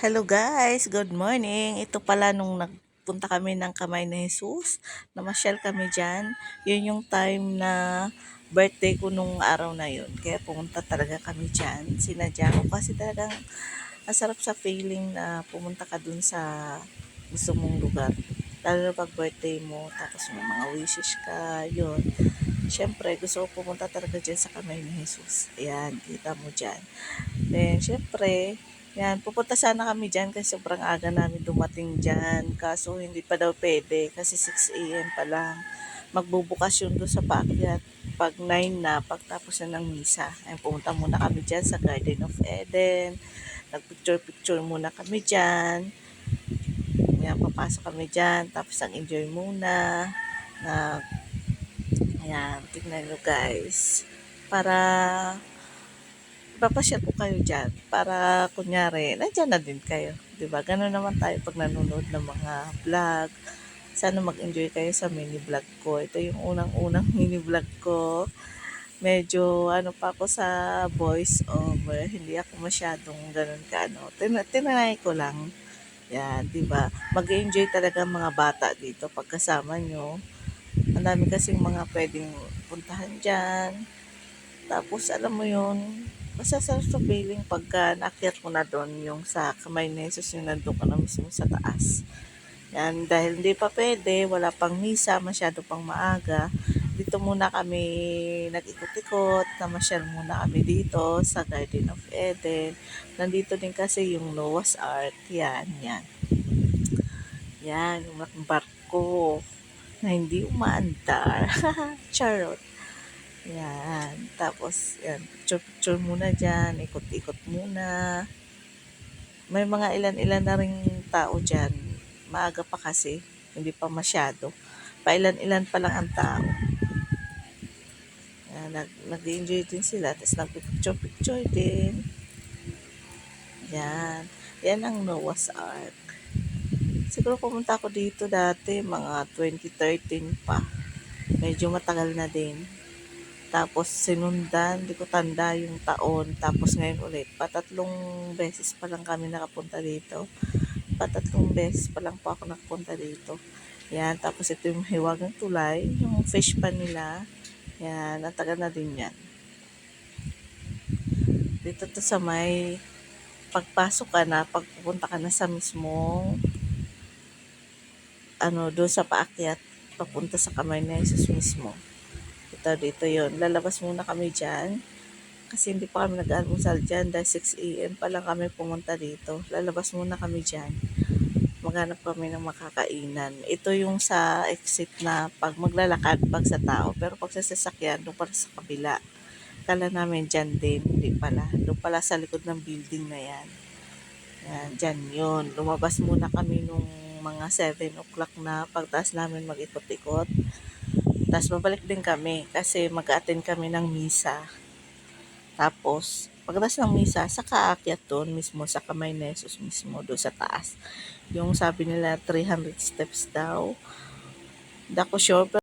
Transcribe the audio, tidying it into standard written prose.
Hello guys, good morning. Ito pala nung nagpunta kami ng Kamay ni Jesus, namasyal kami dyan. Yun yung time na birthday ko nung araw na yun. Kaya pumunta talaga kami dyan. Sinadya ko kasi talagang ang sarap sa feeling na pumunta ka dun sa gusto mong lugar. Lalo na pag birthday mo, tapos may mga wishes ka, yun. Siyempre, gusto ko pumunta talaga dyan sa Kamay ni Jesus. Ayan, kita mo dyan. Then, syempre, yan, pupunta sana kami dyan kasi sobrang aga namin dumating dyan. Kaso, hindi pa daw pwede kasi 6 a.m. pa lang. Magbubukas yun doon sa paakyat. Pag 9 na, pagtapos na ng misa. Ay, pumunta muna kami dyan sa Garden of Eden. Nagpicture-picture muna kami dyan. Yan, papasok kami dyan. Tapos, ang enjoy muna. Na, ayan, tignan nyo guys. Para papasyal ko kayo dyan para kunyari, nandyan na din kayo. 'Di ba? Ganun naman tayo pag nanonood ng mga vlog. Sana mag-enjoy kayo sa mini vlog ko. Ito yung unang-unang mini vlog ko. Medyo ano pa ako sa voice over. Hindi ako masyadong ganun ka ano. Tinanay ko lang. Yan, 'di ba? Mag-enjoy talaga mga bata dito pagkasama nyo. Ang dami kasing mga pwedeng puntahan diyan. Tapos alam mo yun, masasarap sa feeling pagka naakyat mo na doon yung sa Kamay ni Jesus yung nandun ka na mismo sa taas. Yan, dahil hindi pa pwede, wala pang misa, masyado pang maaga. Dito muna kami nag-ikot-ikot, namasyal muna kami dito sa Garden of Eden. Nandito din kasi yung Noah's Ark. Yan, yan. Yan, yung malaking barko na hindi umaandar. Charot. Yan. Tapos, yan, picture-picture muna dyan, ikot-ikot muna. May mga ilan-ilan na ring tao dyan. Maaga pa kasi, hindi pa masyado. Pailan-ilan pa lang ang tao. Yan, nag-enjoy din sila, tapos nag-picture-picture din. Yan. Yan ang Noah's Ark. Siguro pumunta ako dito dati, mga 2013 pa. Medyo matagal na din. Tapos sinundan, di ko tanda yung taon. Tapos ngayon ulit, patatlong beses pa lang kami nakapunta dito. Patatlong beses pa lang po ako nakapunta dito. Yan, tapos ito yung hiwagang tulay, yung fish pan nila. Yan, ang tagal na din yan. Dito to sa may pagpasok ka na, pagpupunta ka na sa mismong doon sa paakyat, papunta sa Kamay ni Jesus mismo. Ito, dito yon. Lalabas muna kami dyan. Kasi hindi pa kami nag-almusal dyan dahil 6 a.m. pa lang kami pumunta dito. Lalabas muna kami dyan. Maghanap kami ng makakainan. Ito yung sa exit na pag maglalakad, pag sa tao. Pero pag sa sasakyan, doon pala sa kabila. Kala namin dyan din. Hindi pala. Doon pala sa likod ng building na yan. Yan, dyan yun. Lumabas muna kami nung mga 7 o'clock na pagtaas namin mag-ikot-ikot. Tapos babalik din kami kasi mag-attend kami ng misa. Tapos, pagkatapos ng misa, saka aakyat doon mismo sa Kamay ni Jesus mismo doon sa taas. Yung sabi nila 300 steps daw. Hindi ako sure,